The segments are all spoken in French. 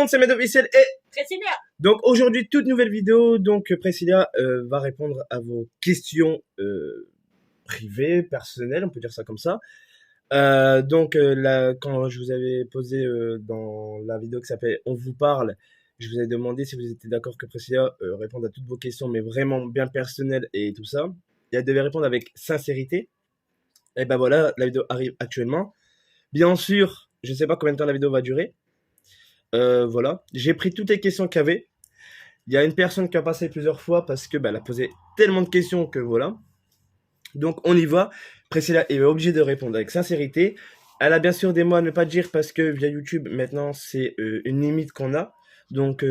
monde, c'est Med officiel et Priscilla. donc aujourd'hui toute nouvelle vidéo. Donc Priscilla va répondre à vos questions privées, personnelles, on peut dire ça comme ça. Quand je vous avais posé dans la vidéo qui s'appelle On vous parle, je vous ai demandé si vous étiez d'accord que Priscilla réponde à toutes vos questions, mais vraiment bien personnelles et tout ça. Et elle devait répondre avec sincérité. Et ben voilà, la vidéo arrive actuellement. Bien sûr, je ne sais pas combien de temps la vidéo va durer. Voilà, j'ai pris toutes les questions qu'il y avait. Il y a une personne qui a passé plusieurs fois parce que elle a posé tellement de questions que voilà. Donc on y va. Priscilla est obligée de répondre avec sincérité. Elle a bien sûr des mots à ne pas dire parce que via YouTube maintenant c'est une limite qu'on a. Donc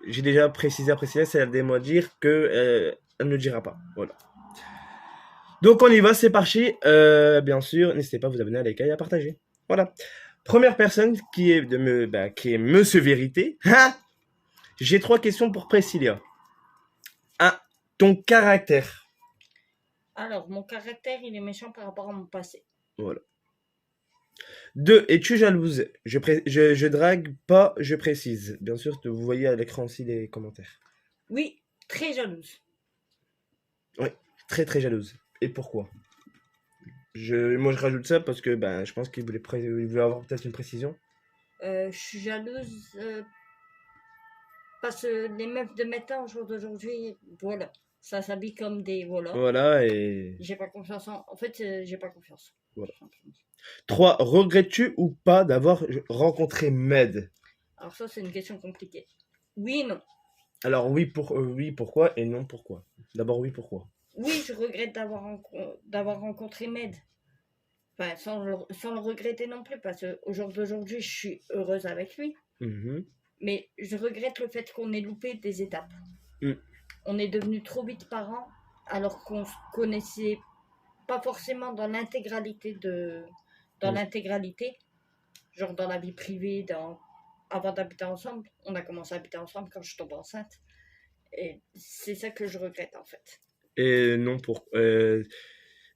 j'ai déjà précisé à Priscilla si elle a des mots à dire que elle ne dira pas. Voilà. Donc on y va, c'est parti. Bien sûr, n'hésitez pas à vous abonner, à liker et à partager. Voilà. Première personne qui est qui est Monsieur Vérité. J'ai 3 questions pour Priscilla. 1. Ton caractère. Alors, mon caractère, il est méchant par rapport à mon passé. Voilà. 2. Es-tu jalouse? Je drague pas, je précise. Bien sûr, vous voyez à l'écran aussi les commentaires. Oui, très jalouse. Oui, très très jalouse. Et pourquoi? Moi je rajoute ça parce que je pense qu'il voulait avoir peut-être une précision. Je suis jalouse parce que les meufs de maintenant, au jour d'aujourd'hui, voilà. Ça s'habille comme des voilà. Voilà, et J'ai pas confiance en fait, j'ai pas confiance. voilà. 3. Regrettes-tu ou pas d'avoir rencontré Med? Alors ça, c'est une question compliquée. Oui et non. Alors oui, oui, pourquoi, et non, pourquoi? D'abord oui, pourquoi? Oui, je regrette d'avoir rencontré Med. Enfin, sans le regretter non plus, parce qu'au jour d'aujourd'hui, je suis heureuse avec lui. Mhm. Mais je regrette le fait qu'on ait loupé des étapes. Mm. On est devenus trop vite parents, alors qu'on se connaissait pas forcément dans l'intégralité Mm. l'intégralité, genre dans la vie privée, avant d'habiter ensemble. On a commencé à habiter ensemble quand je tombe enceinte. Et c'est ça que je regrette en fait. Et non,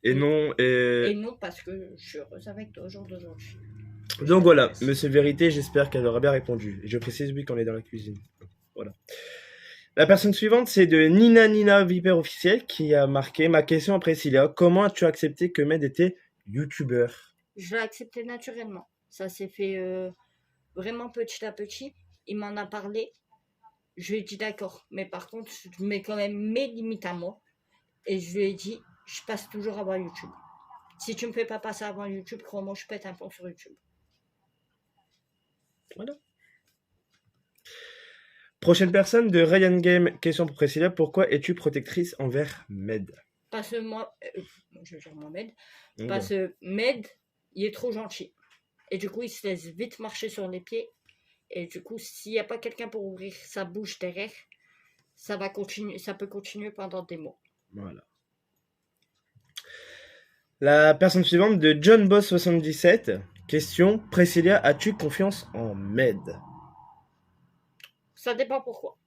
et non, Et non, parce que je suis heureuse avec toi au jour d'aujourd'hui. donc voilà, Monsieur Vérité, j'espère qu'elle aura bien répondu. Et je précise, oui, qu'on est dans la cuisine. Voilà. La personne suivante, c'est de Nina Viper officiel qui a marqué ma question à Priscilla. Comment as-tu accepté que Med était youtubeur? Je l'ai accepté naturellement. Ça s'est fait vraiment petit à petit. Il m'en a parlé. Je lui ai dit d'accord. Mais par contre, je mets quand même mes limites à moi. Et je lui ai dit, je passe toujours avant YouTube. Si tu me fais pas passer avant YouTube, crois-moi, je pète un pont sur YouTube. Voilà. Prochaine personne de Ryan Game. Question pour Priscilla. Pourquoi es-tu protectrice envers Med? Parce que moi, je vais dire moi Med. Donc, Parce que Med, il est trop gentil. Et du coup, il se laisse vite marcher sur les pieds. Et du coup, s'il n'y a pas quelqu'un pour ouvrir sa bouche derrière, ça peut continuer pendant des mois. voilà. La personne suivante de John Boss 77. Question. Priscilla, as-tu confiance en Med? Ça dépend pourquoi.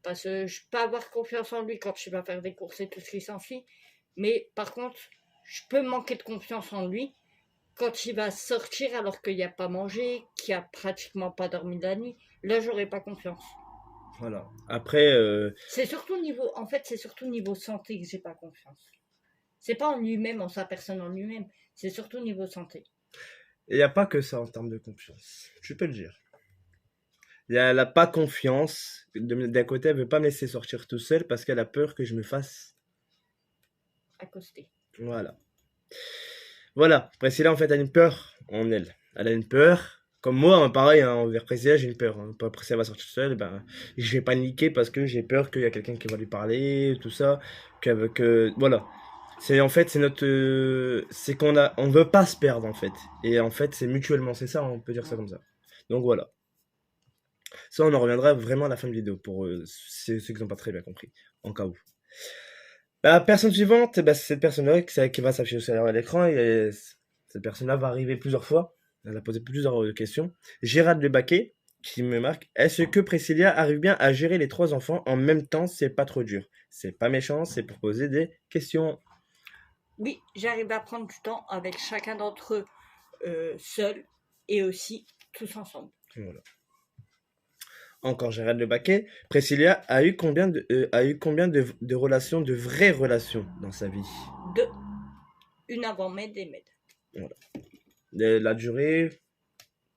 Parce que je peux avoir confiance en lui quand je vais faire des courses et tout ce qui s'ensuit. Mais par contre, je peux manquer de confiance en lui quand il va sortir alors qu'il n'a pas mangé, qu'il n'a pratiquement pas dormi de la nuit. Là, j'aurais pas confiance. Voilà. Après, C'est surtout niveau santé que j'ai pas confiance. C'est pas en lui-même, en sa personne en lui-même. C'est surtout niveau santé. il n'y a pas que ça en termes de confiance. Je peux le dire. Elle n'a pas confiance. D'un côté, elle veut pas me laisser sortir tout seul parce qu'elle a peur que je me fasse Accosté. Voilà. Voilà. Priscilla, en fait, elle a une peur en elle. Elle a une peur. Comme moi, hein, pareil, hein, envers Priscilla, j'ai une peur. Hein. Priscilla va sortir seule, je vais paniquer parce que j'ai peur qu'il y a quelqu'un qui va lui parler, tout ça. Voilà. C'est en fait, c'est notre. C'est on veut pas se perdre, en fait. Et en fait, c'est mutuellement, c'est ça, on peut dire ça comme ça. Donc voilà. Ça, on en reviendra vraiment à la fin de la vidéo pour ceux qui n'ont pas très bien compris, en cas où. La personne suivante, c'est cette personne-là qui va s'afficher aussi à l'écran. Et cette personne-là va arriver plusieurs fois. Elle a posé plusieurs questions. Gérard Le Baquet, qui me marque. Est-ce que Priscilla arrive bien à gérer les 3 enfants en même temps? C'est pas trop dur. C'est pas méchant, c'est pour poser des questions. Oui, j'arrive à prendre du temps avec chacun d'entre eux seul et aussi tous ensemble. Voilà. Encore Gérald Le Baquet. Priscilla a eu combien de relations, de vraies relations dans sa vie? 2. Une avant Med et Med. Voilà. La durée,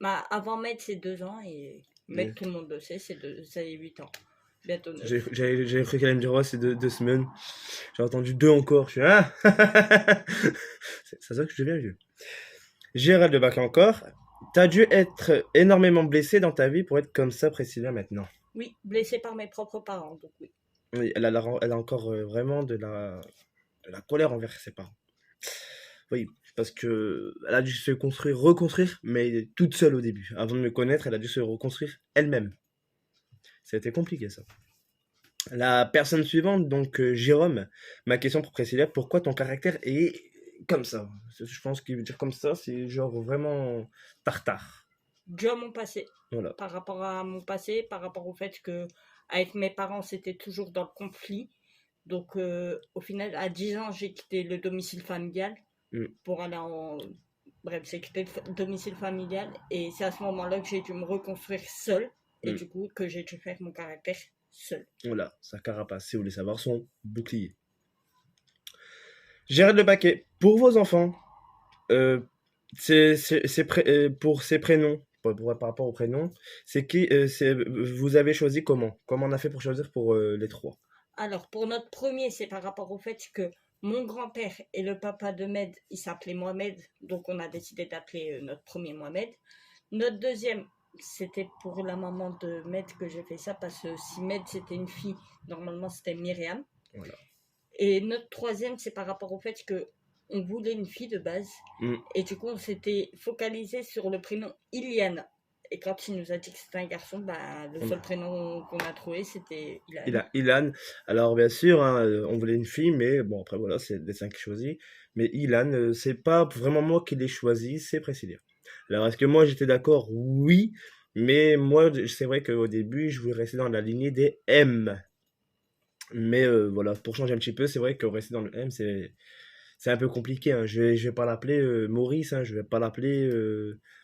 Bah, avant Med, c'est 2 ans et Med, Ouais. tout le monde le sait, c'est 8 ans. Bientôt 9. J'ai cru qu'elle allait me dire, oh, c'est 2 semaines. J'ai entendu 2 encore. Je suis, ah c'est ça que je deviens vieux. Gérald de Bac encore. T'as dû être énormément blessé dans ta vie pour être comme ça, Priscilla, maintenant. Oui, blessée par mes propres parents, donc oui. Oui, elle a encore vraiment de la colère envers ses parents. Oui, parce que elle a dû se construire, reconstruire, mais toute seule au début. Avant de me connaître, elle a dû se reconstruire elle-même. Ça a été compliqué, ça. La personne suivante, donc Jérôme, ma question pour Priscilla, pourquoi ton caractère est comme ça? Je pense qu'il veut dire comme ça, c'est genre vraiment tartare. Dû à mon passé. Voilà. Par rapport à mon passé, par rapport au fait que avec mes parents, c'était toujours dans le conflit. Donc, au final, à 10 ans, j'ai quitté le domicile familial Mm. pour aller en. Bref, j'ai quitté le domicile familial et c'est à ce moment-là que j'ai dû me reconstruire seule et Mm. du coup que j'ai dû faire mon caractère seule. Voilà, sa carapace, si vous voulez savoir, son bouclier. Gérald Le Baquet, pour vos enfants, euh, pour ces prénoms, par rapport aux prénoms, vous avez choisi comment? Comment on a fait pour choisir pour les 3? Alors, pour notre premier, c'est par rapport au fait que mon grand-père et le papa de Med, il s'appelait Mohamed, donc on a décidé d'appeler notre premier Mohamed. Notre deuxième, c'était pour la maman de Med que j'ai fait ça, parce que si Med c'était une fille, normalement c'était Myriam. Voilà. Et notre troisième, c'est par rapport au fait que on voulait une fille de base, et du coup on s'était focalisé sur le prénom Iliana. Et quand il nous a dit que c'était un garçon, bah, le seul prénom qu'on a trouvé, c'était Ilan. Ilan. Alors, bien sûr, hein, on voulait une fille, mais bon, après, voilà, c'est le destin qui choisit. Mais Ilan, c'est pas vraiment moi qui l'ai choisi, c'est Priscilla. Alors, est-ce que moi j'étais d'accord? Oui, mais moi, c'est vrai qu'au début, je voulais rester dans la lignée des M. Mais voilà, pour changer un petit peu, c'est vrai que rester dans le M, c'est un peu compliqué, hein. Je vais pas l'appeler Maurice, hein, je vais pas l'appeler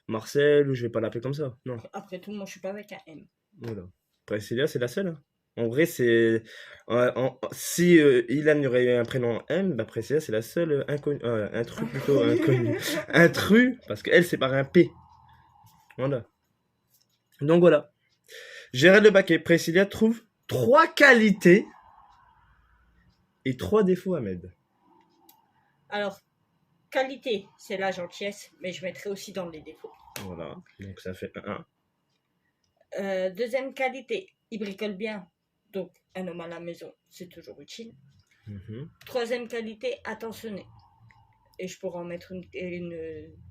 Marcel, ou je vais pas l'appeler comme ça. Non. Après tout, moi je suis pas avec un M. Voilà. Priscilla, c'est la seule, hein. En vrai, si Ilan y aurait eu un prénom M, bah Priscilla, c'est la seule intrus plutôt, inconnue. Intrus, parce qu'elle, c'est par un P. Voilà. Donc voilà. Gérald Le Baquet, Priscilla trouve 3 qualités et 3 défauts à Med. Alors, qualité, c'est la gentillesse, mais je mettrai aussi dans les défauts. Voilà, donc ça fait 1. Deuxième qualité, il bricole bien, donc un homme à la maison, c'est toujours utile. Troisième qualité, attentionné. Et je pourrais en mettre une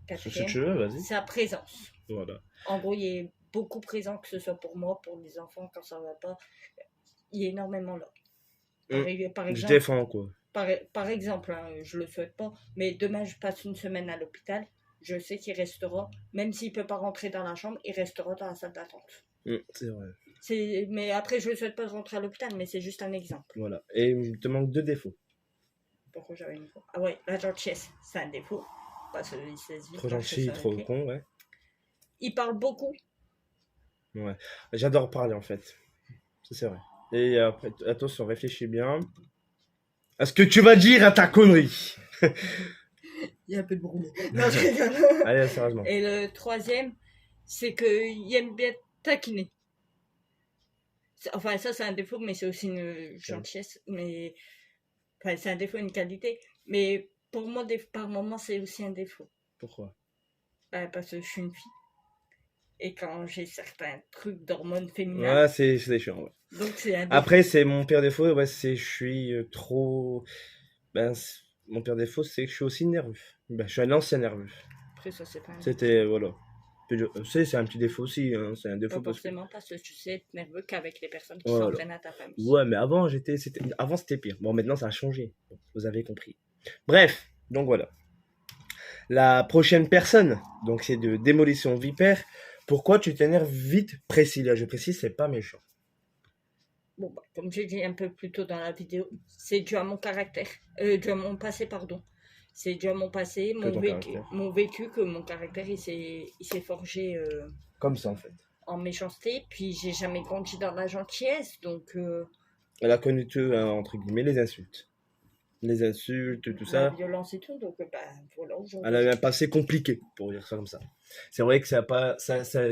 quatrième. Si tu veux, vas-y. Sa présence. Voilà. En gros, il est beaucoup présent, que ce soit pour moi, pour les enfants, quand ça va pas. Il est énormément là. Par exemple, je défends, quoi. Par exemple, hein, je le souhaite pas, mais demain je passe une semaine à l'hôpital, je sais qu'il restera, même s'il peut pas rentrer dans la chambre, il restera dans la salle d'attente. C'est vrai. Mais après, je ne souhaite pas rentrer à l'hôpital, mais c'est juste un exemple. Voilà. Et il te manque 2 défauts. Pourquoi j'avais une défaut? Ah ouais, la gentillesse, c'est un défaut. Parce qu'il se laisse vite. Trop gentil, trop con, ouais. Il parle beaucoup. Ouais. J'adore parler, en fait. Ça, c'est vrai. Et après, attention, réfléchis bien à ce que tu vas dire à ta connerie. Il y a un peu de bruit. Non, je rigole. Allez, sérieusement. Et le troisième, c'est qu'il aime bien taquiner. Enfin, ça, c'est un défaut, mais c'est aussi une gentillesse. Mais... Enfin, c'est un défaut, une qualité. Mais pour moi, par moments, c'est aussi un défaut. Pourquoi? Parce que je suis une fille. Et quand j'ai certains trucs d'hormones féminines. Ouais, c'est chiant, ouais. Donc, c'est un défaut. Après, c'est mon pire défaut, ouais, c'est je suis trop. Mon pire défaut, c'est que je suis aussi nerveux. Je suis un ancien nerveux. Après, ça, c'est pas un C'était, voilà. C'est un petit défaut aussi, hein. C'est un défaut pas forcément parce que tu sais être nerveux qu'avec les personnes qui voilà. s'entraînent à ta famille. Ouais, mais avant, c'était pire. Bon, maintenant, ça a changé. Vous avez compris. Bref, donc voilà. La prochaine personne, donc c'est de Démolition Vipère. Pourquoi tu t'énerves vite, Priscilla? Je précise, c'est pas méchant. Bon, bah, comme j'ai dit un peu plus tôt dans la vidéo, c'est dû à mon caractère. Dû à mon passé, pardon. C'est dû à mon passé, mon vécu, que mon caractère, il s'est forgé... Comme ça, en fait. en méchanceté, puis j'ai jamais grandi dans la gentillesse, donc Elle a connu tout, entre guillemets, les insultes. Les insultes, tout la ça. violence et tout, donc bah voilà, Elle aujourd'hui. a eu un passé compliqué, pour dire ça comme ça. C'est vrai que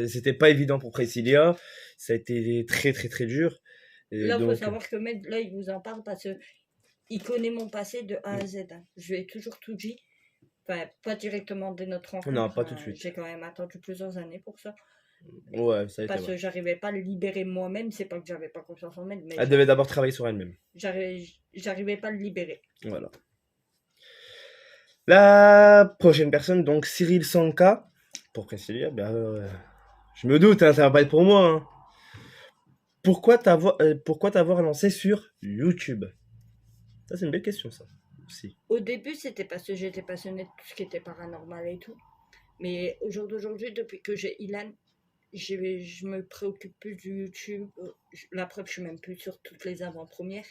c'était pas évident pour Priscilla. Ça a été très, très, très dur. Et Là, il faut donc, savoir que même là, il vous en parle parce que il connaît mon passé de A à Z, hein. Je lui ai toujours tout dit. Enfin, pas directement dès notre non, rencontre, pas tout de hein. suite. J'ai quand même attendu plusieurs années pour ça. Ouais, ça a été Parce vrai. que j'arrivais pas à le libérer moi-même. C'est pas que j'avais pas confiance en elle, mais Elle devait d'abord travailler sur elle-même. j'arrivais pas à le libérer. Voilà. La prochaine personne, donc Cyril Sanka. Pour Priscilla, ben, je me doute, hein, ça va pas être pour moi. Hein. Pourquoi t'avoir lancé sur YouTube? Ça, c'est une belle question, ça. Si. Au début, c'était parce que j'étais passionnée de tout ce qui était paranormal et tout. Mais au jour d'aujourd'hui, depuis que j'ai Ilan, je me préoccupe plus du YouTube. La preuve, je suis même plus sur toutes les avant-premières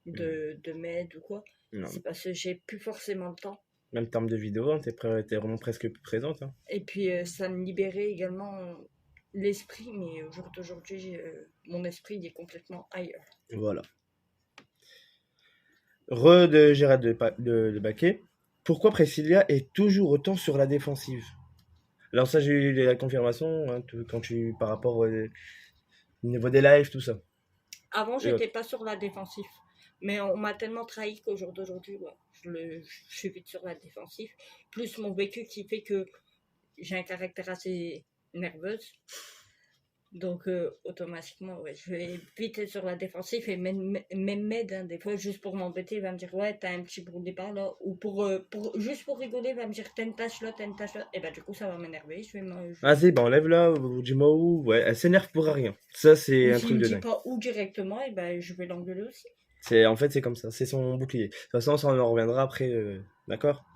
de Med ou quoi. Non. C'est parce que j'ai plus forcément le temps. Même en termes de vidéo, hein, t'es vraiment presque plus présente. Hein. Et puis, ça me libérait également l'esprit. Mais au jour d'aujourd'hui, mon esprit il est complètement ailleurs. Voilà. De Gérald de Baquet. Pourquoi Priscilla est toujours autant sur la défensive? Alors ça, j'ai eu la confirmation hein, par rapport au niveau des lives, tout ça. Avant, Et j'étais pas sur la défensive. Mais on m'a tellement trahi qu'au jour d'aujourd'hui, ouais, je suis vite sur la défensive. Plus mon vécu qui fait que j'ai un caractère assez nerveuse. Donc, automatiquement, ouais, je vais vite être sur la défensive et même m'aide, hein, des fois, juste pour m'embêter, il va me dire, ouais, t'as un petit brûlé par là. Ou juste pour rigoler, il va me dire, t'as une tache là, t'as une tache là. Et bah, du coup, ça va m'énerver. vas-y, bah enlève-la, ou dis-moi où. Ouais, elle s'énerve pour rien. Ça, c'est Ou un s'il truc me de dit dingue. pas où directement, et ben je vais l'engueuler aussi. En fait, c'est comme ça. C'est son bouclier. De toute façon, ça, on en reviendra après. D'accord?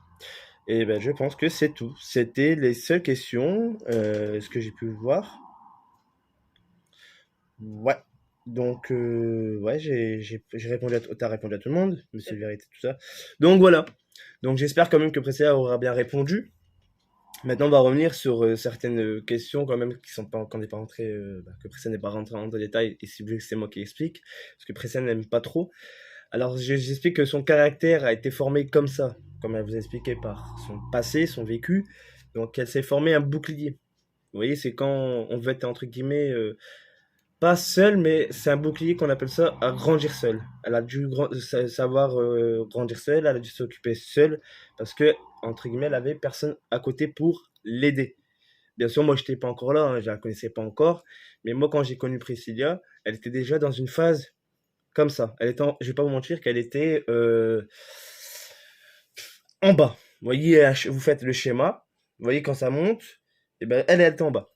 Et ben, je pense que c'est tout. C'était les seules questions. Ce que j'ai pu voir. Ouais. Donc, ouais, j'ai répondu t'as répondu à tout le monde, Monsieur Vérité, tout ça. Donc voilà. Donc j'espère quand même que Priscilla aura bien répondu. Maintenant, on va revenir sur certaines questions quand même qui sont pas, qu'on n'est pas rentré, que Priscilla n'est pas rentré en détail et si vous voulez que c'est moi qui explique, parce que Priscilla n'aime pas trop. Alors j'explique que son caractère a été formé comme ça, comme elle vous a expliqué par son passé, son vécu. Donc elle s'est formée un bouclier. Vous voyez, c'est quand on veut être entre guillemets pas seul, mais c'est un bouclier qu'on appelle ça à grandir seul. Elle a dû savoir grandir seule, elle a dû s'occuper seule, parce que, entre guillemets, elle avait personne à côté pour l'aider. Bien sûr, moi, je n'étais pas encore là, hein, je la connaissais pas encore, mais moi, quand j'ai connu Priscilla, elle était déjà dans une phase comme ça. Je vais pas vous mentir qu'elle était en bas. Vous voyez, vous faites le schéma, vous voyez quand ça monte, et ben, elle était en bas.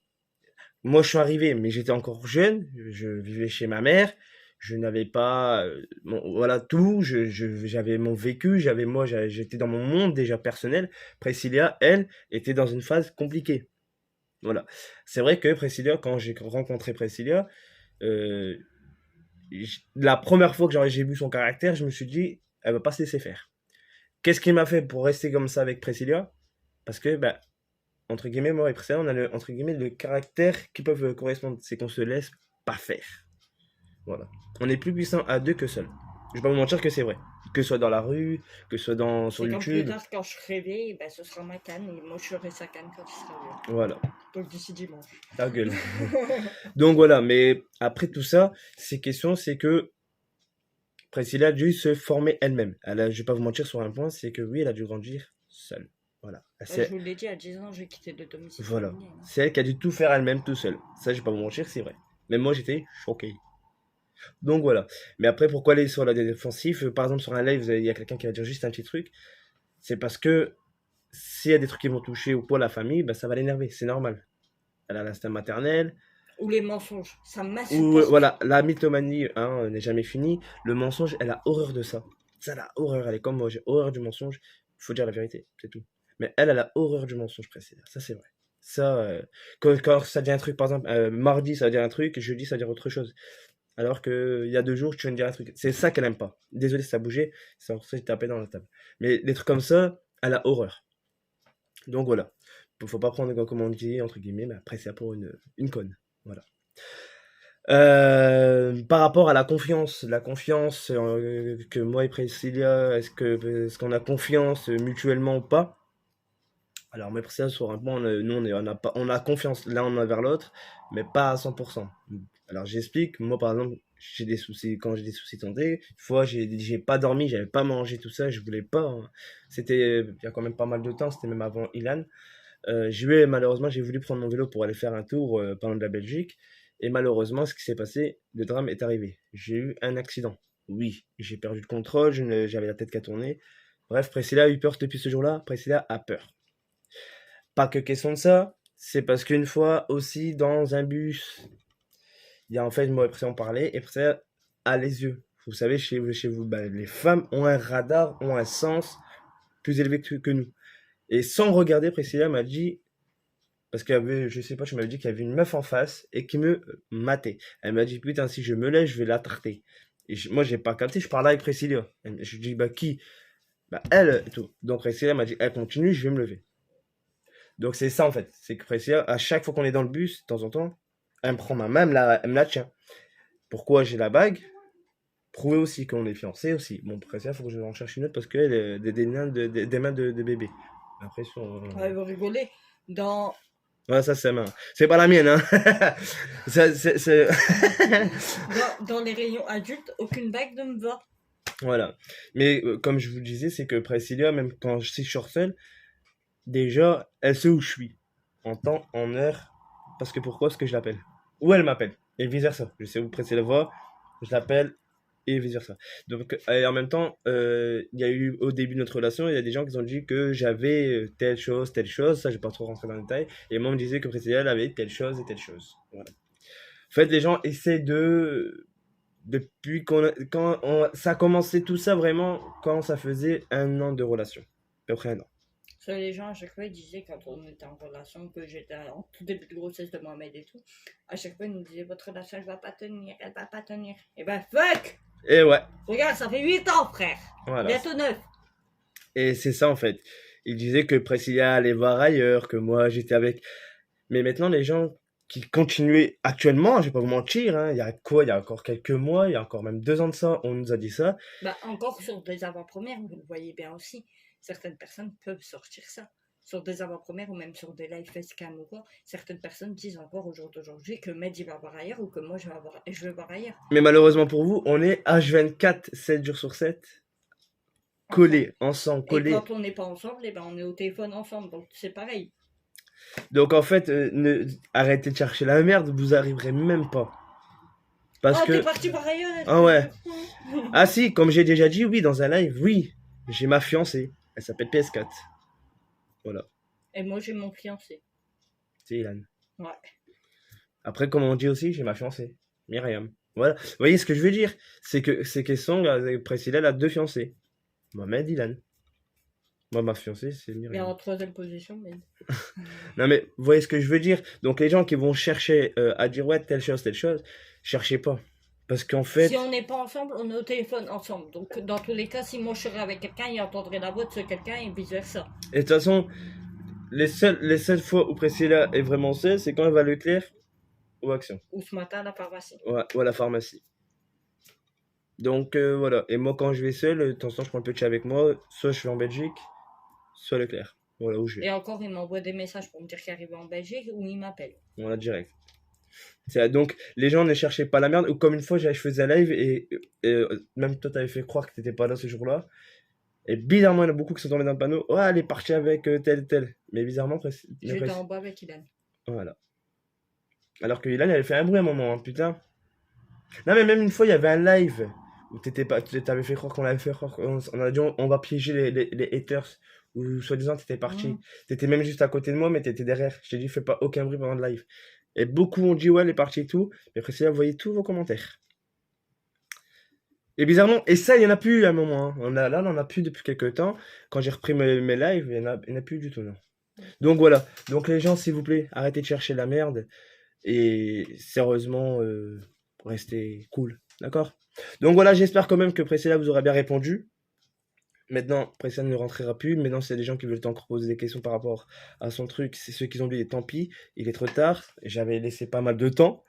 Moi, je suis arrivé, mais j'étais encore jeune. Je vivais chez ma mère. Je n'avais pas, voilà tout. J'avais mon vécu. J'étais dans mon monde déjà personnel. Priscilla, elle, était dans une phase compliquée. Voilà. C'est vrai que Priscilla, quand j'ai rencontré Priscilla, euh, la première fois que j'ai vu son caractère, je me suis dit, elle va pas se laisser faire. Qu'est-ce qui m'a fait pour rester comme ça avec Priscilla? Parce que, bah, entre guillemets, moi et Priscilla, on a entre guillemets, le caractère qui peuvent correspondre. C'est qu'on se laisse pas faire. Voilà. On est plus puissant à deux que seul. Je vais pas vous mentir que c'est vrai. Que ce soit dans la rue, que ce soit sur C'est comme plus YouTube. tard quand je réveille, ben, ce sera ma canne et moi je serai sa canne quand il sera là. Voilà. Donc d'ici dimanche. Ta gueule. Donc voilà, mais après tout ça, ces questions, c'est que Priscilla a dû se former elle-même. Je vais pas vous mentir sur un point, c'est que oui, elle a dû grandir seule. Voilà. Je vous l'ai dit, à 10 ans, j'ai quitté le domicile Voilà. familial, hein. C'est elle qui a dû tout faire elle-même tout seul. Ça, je vais pas vous mentir, c'est vrai. Même moi, j'étais choqué. Donc voilà. Mais après, pourquoi aller sur la défensive? Par exemple, sur un live, il y a quelqu'un qui va dire juste un petit truc. C'est parce que s'il y a des trucs qui vont toucher ou pour la famille, bah, ça va l'énerver. C'est normal. Elle a l'instinct maternel. Ou les mensonges, ça Ou m'insupporte. voilà, la mythomanie hein, n'est jamais finie. Le mensonge, elle a horreur de ça. Ça, elle a horreur. Elle est comme moi, j'ai horreur du mensonge. Faut dire la vérité, c'est tout. Mais elle a horreur du mensonge précédent. Ça, c'est vrai. Ça, quand ça dit un truc, par exemple, mardi, ça va dire un truc, jeudi, ça va dire autre chose. Alors qu'il y a 2 jours, tu viens de dire un truc. C'est ça qu'elle aime pas. Désolé si ça bougeait, c'est pour ça que j'ai tapé dans la table. Mais des trucs comme ça, elle a horreur. Donc voilà. Faut pas prendre, comme on dit, entre guillemets, mais après, c'est pour une conne. Voilà. Par rapport à la confiance que moi et Priscilla, est-ce qu'on a confiance mutuellement ou pas? Alors, moi et Priscilla, sur un point, nous, on a confiance l'un envers l'autre, mais pas à 100%. Alors, j'explique. Moi, par exemple, j'ai des soucis, quand j'ai des soucis de santé, une fois, j'ai pas dormi, j'avais pas mangé, tout ça, je voulais pas, hein. C'était, il y a quand même pas mal de temps, c'était même avant Ilan. Malheureusement, j'ai voulu prendre mon vélo pour aller faire un tour pas loin de la Belgique. Et malheureusement, ce qui s'est passé, le drame est arrivé. J'ai eu un accident. Oui, j'ai perdu le contrôle, j'avais la tête qui a tourné. Bref, Priscilla a eu peur depuis ce jour-là. Priscilla a peur. Pas que question de ça, c'est parce qu'une fois aussi dans un bus, il y a en fait, moi et Priscilla on parlait, et Priscilla a les yeux. Vous savez, chez vous, bah, les femmes ont un radar, ont un sens plus élevé que nous. Et sans regarder, Priscilla m'a dit, parce qu'il y avait, je sais pas, tu m'avais dit qu'il y avait une meuf en face et qui me matait. Elle m'a dit, putain, si je me lève, je vais la tarter. Moi, j'ai pas capté, je parlais avec Priscilla. Je lui dis, bah, qui? Bah, elle, et tout. Donc, Priscilla m'a dit, elle continue, je vais me lever. Donc, c'est ça, en fait. C'est que Priscilla, à chaque fois qu'on est dans le bus, de temps en temps, elle me prend ma main, elle me la tient. Pourquoi j'ai la bague? Prouver aussi qu'on est fiancés aussi. Bon, Priscilla, faut que je en cherche une autre parce qu'elle a des mains de bébé. L'impression. Ouais, vous rigolez. Dans, Ouais, ça, c'est ma. C'est pas la mienne, hein. C'est. dans les rayons adultes, aucune bague ne me va. Voilà. Mais comme je vous le disais, c'est que Priscilla, même quand si je suis seul, déjà, elle sait où je suis. En temps, en heure. Parce que pourquoi est-ce que je l'appelle? Ou elle m'appelle. Et vice versa. Je sais où Priscilla va, je l'appelle, et vice versa. Donc, et en même temps, il y a eu au début de notre relation, il y a des gens qui ont dit que j'avais telle chose, telle chose. Ça, je vais pas trop rentrer dans le détail. Et moi, on me disait que Priscilla, elle avait telle chose et telle chose. Voilà. En fait, les gens essaient de depuis ça a commencé tout ça vraiment quand ça faisait 1 an de relation. À peu près 1 an. Parce que les gens, à chaque fois, ils disaient, quand on était en relation, que j'étais en tout début de grossesse de Mohamed et tout, à chaque fois, ils nous disaient, votre relation, elle va pas tenir, elle va pas tenir. Et ben, fuck! Et ouais, Regarde, ça fait 8 ans, frère! voilà. Bientôt 9. Et c'est ça en fait. Il disait que Priscilla allait voir ailleurs, que moi j'étais avec. Mais maintenant, les gens qui continuaient actuellement, je vais pas vous mentir, hein, il y a quoi? Il y a encore quelques mois, il y a encore même 2 ans de ça, on nous a dit ça. Bah, encore sur des avant-premières, vous le voyez bien aussi. Certaines personnes peuvent sortir ça. Sur des avant-premières ou même sur des live facecam ou quoi, certaines personnes disent encore au jour d'aujourd'hui que Mehdi va voir ailleurs ou que moi je vais voir ailleurs. Mais malheureusement pour vous, on est H24, 7 jours sur 7, collés, ensemble, Et collés. quand on n'est pas ensemble, eh ben on est au téléphone ensemble, donc c'est pareil. Donc en fait, arrêtez de chercher la merde, vous arriverez même pas. Parce Oh, que. t'es parti par ailleurs. Ah ouais. Ah si, comme j'ai déjà dit, oui, dans un live, oui. J'ai ma fiancée. Elle s'appelle PS4. Voilà. Et moi j'ai mon fiancé. C'est Ilan. Ouais. Après, comme on dit aussi, j'ai ma fiancée. Myriam. Voilà. Vous voyez ce que je veux dire? C'est que ces questions, Priscilla, elle a 2 fiancés. Mohamed, Ilan. Moi, ma fiancée, c'est Et Myriam. en troisième position, mais. Non mais, vous voyez ce que je veux dire? Donc les gens qui vont chercher à dire ouais, telle chose, cherchez pas. Parce qu'en fait. Si on n'est pas ensemble, on est au téléphone ensemble. Donc dans tous les cas, si moi je serais avec quelqu'un, il entendrait la voix de ce quelqu'un et vice versa. Et de toute façon, les seules fois où Priscilla est vraiment seule, c'est quand elle va à Leclerc ou Action. Ou ce matin à la pharmacie. Ou à la pharmacie. Donc voilà. Et moi, quand je vais seul, de temps en temps, je prends le petit avec moi. Soit je suis en Belgique, soit Leclerc. Voilà où je vais. Et encore, il m'envoie des messages pour me dire qu'il arrive en Belgique ou il m'appelle. Voilà, direct. Donc, les gens ne cherchaient pas la merde. Ou comme une fois, je faisais un live et même toi, t'avais fait croire que t'étais pas là ce jour-là. Et bizarrement, il y en a beaucoup qui sont tombés dans le panneau. Ouais, elle est partie avec tel. Mais bizarrement, J'étais en bas avec Ilan. Voilà. Alors que Ilan, elle avait fait un bruit à un moment, hein, putain. Non, mais même une fois, il y avait un live où t'avais fait croire qu'on avait fait croire. On a dit on va piéger les haters. Ou soi-disant, t'étais parti. Mmh. T'étais même juste à côté de moi, mais t'étais derrière. Je t'ai dit, fais pas aucun bruit pendant le live. Et beaucoup ont dit, ouais, elle est partie et tout. Mais après, c'est là, vous voyez tous vos commentaires. Et bizarrement, et ça, il y en a plus à un moment, hein. On en a plus depuis quelques temps. Quand j'ai repris mes lives, il y en a plus du tout, non. Donc voilà. Donc les gens, s'il vous plaît, arrêtez de chercher la merde. Et sérieusement, restez cool. D'accord? Donc voilà, j'espère quand même que Priscilla vous aura bien répondu. Maintenant, Pressia ne rentrera plus. Maintenant, s'il y a des gens qui veulent encore poser des questions par rapport à son truc, c'est ceux qui ont oublié, tant pis, il est trop tard. J'avais laissé pas mal de temps.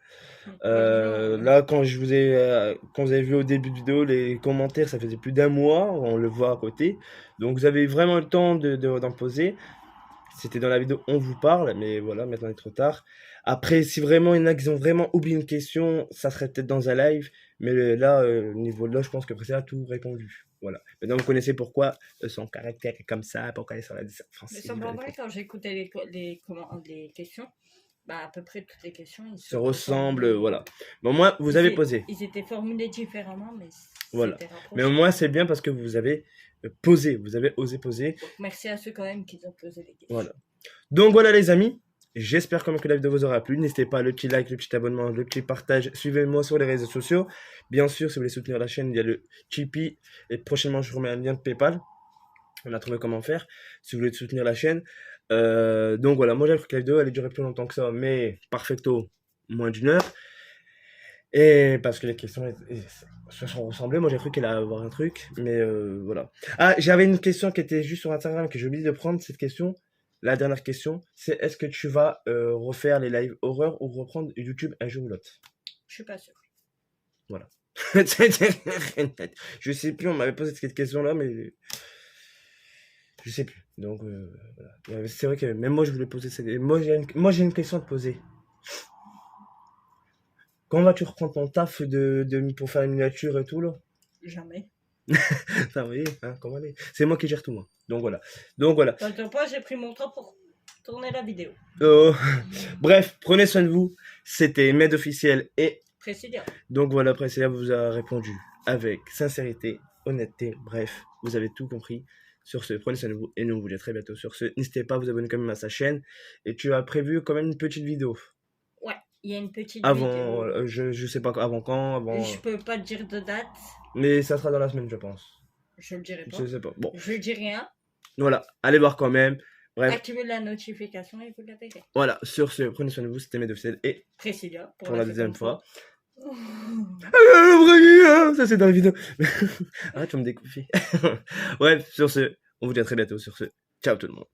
Là, quand vous avez vu au début de vidéo, les commentaires, ça faisait plus d'un mois, on le voit à côté. Donc, vous avez vraiment le temps d'en poser. C'était dans la vidéo On vous parle, mais voilà, maintenant il est trop tard. Après, si vraiment il y en a qui ont vraiment oublié une question, ça serait peut-être dans un live. Mais là, au niveau de là, je pense que Priscilla a tout répondu. Voilà. Maintenant, vous connaissez pourquoi son caractère est comme ça, pourquoi il est sur la Mais ça me vrai, quand j'écoutais les questions, bah, à peu près toutes les questions, ils se ressemblent, voilà. Bon, moi, vous avez posé. Ils étaient formulés différemment, mais voilà. Mais au moins, c'est bien parce que vous avez posé, vous avez osé poser. Donc, merci à ceux quand même qui ont posé les questions. Voilà. Donc voilà les amis, j'espère quand même que la vidéo vous aura plu. N'hésitez pas, le petit like, le petit abonnement, le petit partage. Suivez-moi sur les réseaux sociaux. Bien sûr, si vous voulez soutenir la chaîne, il y a le Tipeee. Et prochainement, je vous remets un lien de PayPal. On a trouvé comment faire, si vous voulez soutenir la chaîne. Donc voilà, moi j'ai cru que la vidéo allait durer plus longtemps que ça, mais perfecto, moins d'une heure. Et parce que les questions se sont ressemblées, moi j'ai cru qu'elle allait avoir un truc, mais voilà. Ah, j'avais une question qui était juste sur Instagram que j'ai oublié de prendre, cette question. La dernière question, c'est est-ce que tu vas refaire les lives horreur ou reprendre YouTube un jour ou l'autre? Je suis pas sûr. Voilà. Je sais plus, on m'avait posé cette question-là, mais je sais plus. Donc voilà. C'est vrai que même moi je voulais poser cette. Moi j'ai une question à te poser. Quand vas-tu reprendre ton taf pour faire la miniature et tout là? Jamais. Ça vous voyez, hein, comment aller. C'est moi qui gère tout moi. Donc voilà. Donc voilà. T'entends pas, j'ai pris mon temps pour tourner la vidéo. Bref, prenez soin de vous. C'était Med officiel et Priscilla. Donc voilà, Priscilla vous a répondu avec sincérité, honnêteté. Bref, vous avez tout compris. Sur ce, prenez soin de vous et nous on vous dit à très bientôt. Sur ce, n'hésitez pas à vous abonner quand même à sa chaîne. Et tu as prévu quand même une petite vidéo. Ouais, il y a une petite avant, vidéo. Je sais pas avant quand. Avant, je peux pas te dire de date. Mais ça sera dans la semaine, je pense. Je le dirai pas. Je sais pas. Bon. Je dis rien. Voilà, allez voir quand même. Bref. Activez la notification et vous la verrez. Voilà, sur ce, prenez soin de vous, c'était Medofcel et Priscilla pour la deuxième fois. Oh. Ça c'est dans la vidéo. Arrête, tu vas me découffer. Bref, sur ce, on vous dit à très bientôt sur ce. Ciao tout le monde.